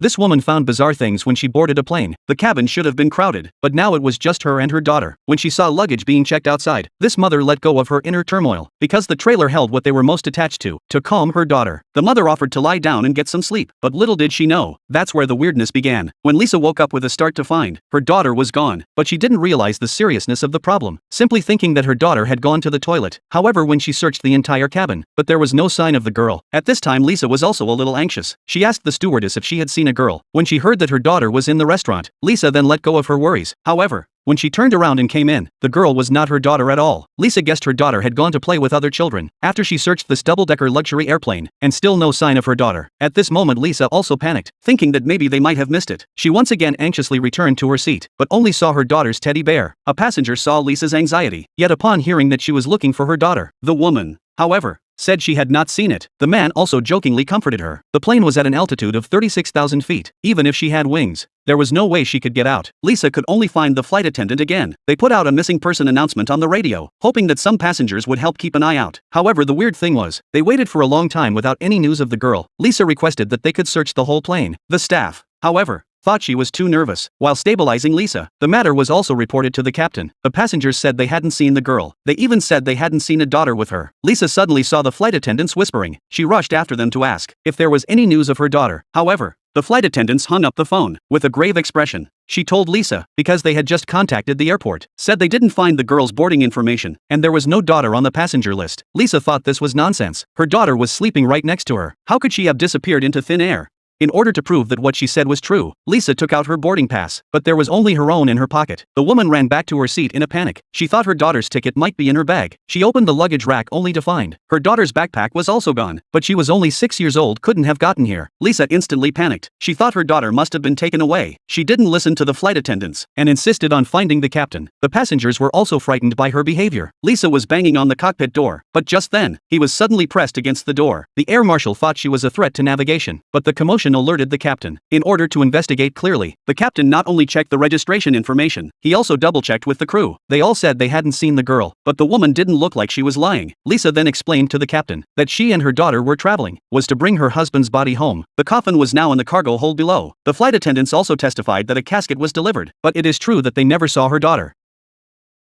This woman found bizarre things when she boarded a plane. The cabin should have been crowded, but now it was just her and her daughter. When she saw luggage being checked outside, this mother let go of her inner turmoil, because the trailer held what they were most attached to calm her daughter. The mother offered to lie down and get some sleep, but little did she know, that's where the weirdness began. When Lisa woke up with a start to find, her daughter was gone, but she didn't realize the seriousness of the problem, simply thinking that her daughter had gone to the toilet. However, when she searched the entire cabin, but there was no sign of the girl. At this time, Lisa was also a little anxious. She asked the stewardess if she had seen a girl. When she heard that her daughter was in the restaurant, Lisa then let go of her worries. However, when she turned around and came in, the girl was not her daughter at all. Lisa guessed her daughter had gone to play with other children. After she searched this double-decker luxury airplane, and still no sign of her daughter. At this moment, Lisa also panicked, thinking that maybe they might have missed it. She once again anxiously returned to her seat, but only saw her daughter's teddy bear. A passenger saw Lisa's anxiety, yet upon hearing that she was looking for her daughter, the woman, however, said she had not seen it. The man also jokingly comforted her. The plane was at an altitude of 36,000 feet. Even if she had wings, there was no way she could get out. Lisa could only find the flight attendant again. They put out a missing person announcement on the radio, hoping that some passengers would help keep an eye out. However, the weird thing was, they waited for a long time without any news of the girl. Lisa requested that they could search the whole plane. The staff, however, thought she was too nervous. While stabilizing Lisa, the matter was also reported to the captain. The passengers said they hadn't seen the girl. They even said they hadn't seen a daughter with her. Lisa suddenly saw the flight attendants whispering. She rushed after them to ask if there was any news of her daughter. However, the flight attendants hung up the phone. With a grave expression, she told Lisa, because they had just contacted the airport, said they didn't find the girl's boarding information, and there was no daughter on the passenger list. Lisa thought this was nonsense. Her daughter was sleeping right next to her. How could she have disappeared into thin air? In order to prove that what she said was true, Lisa took out her boarding pass, but there was only her own in her pocket. The woman ran back to her seat in a panic. She thought her daughter's ticket might be in her bag. She opened the luggage rack only to find her daughter's backpack was also gone, but she was only 6 years old, couldn't have gotten here. Lisa instantly panicked. She thought her daughter must have been taken away. She didn't listen to the flight attendants and insisted on finding the captain. The passengers were also frightened by her behavior. Lisa was banging on the cockpit door, but just then, he was suddenly pressed against the door. The air marshal thought she was a threat to navigation, but the commotion alerted the captain. In order to investigate clearly, the captain not only checked the registration information, he also double-checked with the crew. They all said they hadn't seen the girl, but the woman didn't look like she was lying. Lisa then explained to the captain that she and her daughter were traveling, was to bring her husband's body home. The coffin was now in the cargo hold below. The flight attendants also testified that a casket was delivered, but it is true that they never saw her daughter.